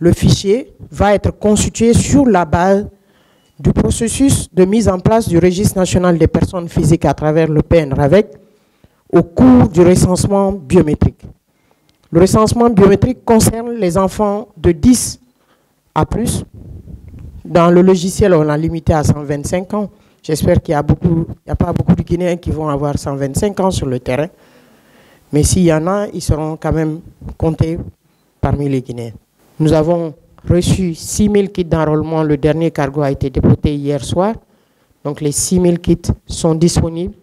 le fichier va être constitué sur la base du processus de mise en place du registre national des personnes physiques à travers le PNRAVEC au cours du recensement biométrique. Le recensement biométrique concerne les enfants de 10 à plus. Dans le logiciel, on l'a limité à 125 ans. J'espère qu'il n'y a pas beaucoup de Guinéens qui vont avoir 125 ans sur le terrain. Mais s'il y en a, ils seront quand même comptés parmi les Guinéens. Nous avons reçu 6 000 kits d'enrôlement. Le dernier cargo a été déporté hier soir. Donc les 6 000 kits sont disponibles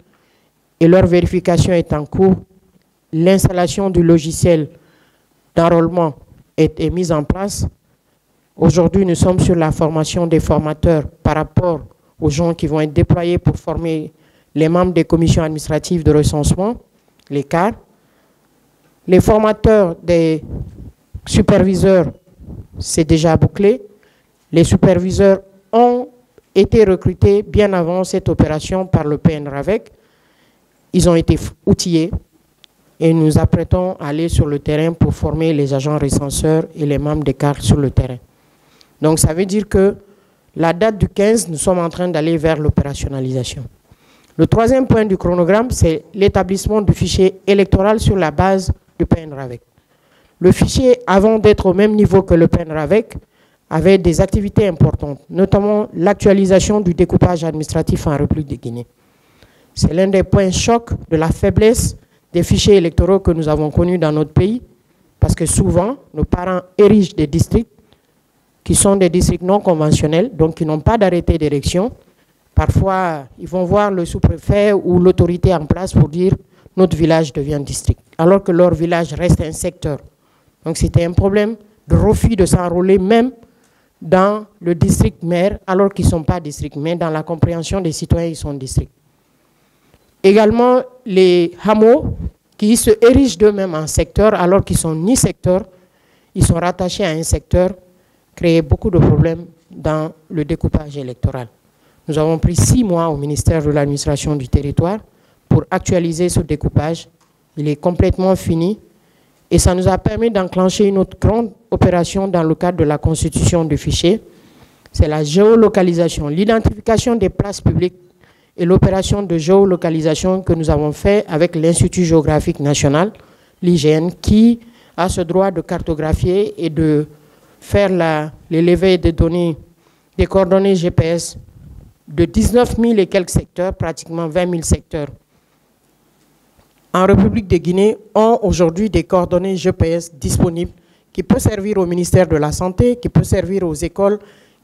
et leur vérification est en cours. L'installation du logiciel d'enrôlement est mise en place. Aujourd'hui, nous sommes sur la formation des formateurs par rapport aux gens qui vont être déployés pour former les membres des commissions administratives de recensement, les CAR. Les formateurs des superviseurs, c'est déjà bouclé. Les superviseurs ont été recrutés bien avant cette opération par le PNRAVEC. Ils ont été outillés et nous apprêtons à aller sur le terrain pour former les agents recenseurs et les membres des CAR sur le terrain. Donc ça veut dire que la date du 15, nous sommes en train d'aller vers l'opérationnalisation. Le troisième point du chronogramme, c'est l'établissement du fichier électoral sur la base du PNRAVEC. Le fichier, avant d'être au même niveau que le PNRAVEC, avait des activités importantes, notamment l'actualisation du découpage administratif en République de Guinée. C'est l'un des points chocs de la faiblesse des fichiers électoraux que nous avons connus dans notre pays, parce que souvent, nos parents érigent des districts qui sont des districts non conventionnels, donc qui n'ont pas d'arrêté d'élection. Parfois, ils vont voir le sous-préfet ou l'autorité en place pour dire « notre village devient district », alors que leur village reste un secteur. Donc c'était un problème de refus de s'enrôler même dans le district maire, alors qu'ils ne sont pas districts, mais dans la compréhension des citoyens, ils sont districts. Également, les hameaux qui se érigent d'eux-mêmes en secteur, alors qu'ils ne sont ni secteur, ils sont rattachés à un secteur, créent beaucoup de problèmes dans le découpage électoral. Nous avons pris 6 mois au ministère de l'administration du territoire pour actualiser ce découpage. Il est complètement fini et ça nous a permis d'enclencher une autre grande opération dans le cadre de la constitution du fichier. C'est la géolocalisation, l'identification des places publiques et l'opération de géolocalisation que nous avons fait avec l'Institut géographique national, l'IGN, qui a ce droit de cartographier et de faire l'élevé des données, des coordonnées GPS de 19 000 et quelques secteurs, pratiquement 20 000 secteurs. En République de Guinée, ont aujourd'hui des coordonnées GPS disponibles qui peuvent servir au ministère de la Santé, qui peuvent servir aux écoles,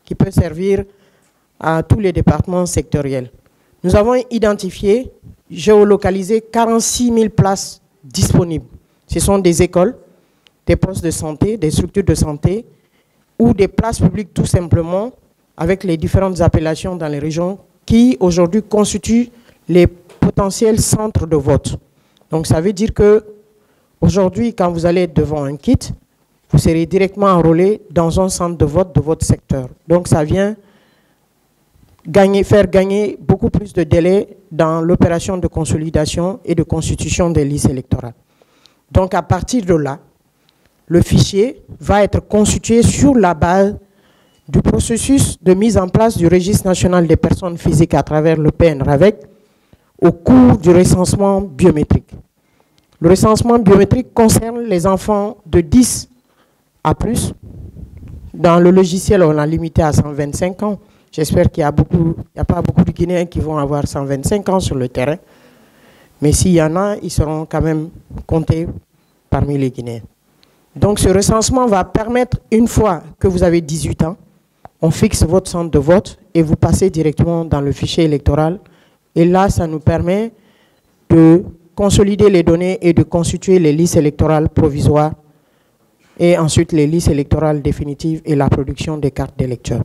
qui peuvent servir à tous les départements sectoriels. Nous avons identifié, géolocalisé 46 000 places disponibles. Ce sont des écoles, des postes de santé, des structures de santé ou des places publiques tout simplement avec les différentes appellations dans les régions qui aujourd'hui constituent les potentiels centres de vote. Donc ça veut dire que aujourd'hui, quand vous allez devant un kit, vous serez directement enrôlé dans un centre de vote de votre secteur. Donc ça vient faire gagner beaucoup plus de délai dans l'opération de consolidation et de constitution des listes électorales. Donc à partir de là, le fichier va être constitué sur la base du processus de mise en place du registre national des personnes physiques à travers le PNRAVEC au cours du recensement biométrique. Le recensement biométrique concerne les enfants de 10 à plus. Dans le logiciel, on l'a limité à 125 ans. J'espère qu'il n'y a pas beaucoup de Guinéens qui vont avoir 125 ans sur le terrain. Mais s'il y en a, ils seront quand même comptés parmi les Guinéens. Donc ce recensement va permettre, une fois que vous avez 18 ans, on fixe votre centre de vote et vous passez directement dans le fichier électoral. Et là, ça nous permet de consolider les données et de constituer les listes électorales provisoires et ensuite les listes électorales définitives et la production des cartes d'électeurs.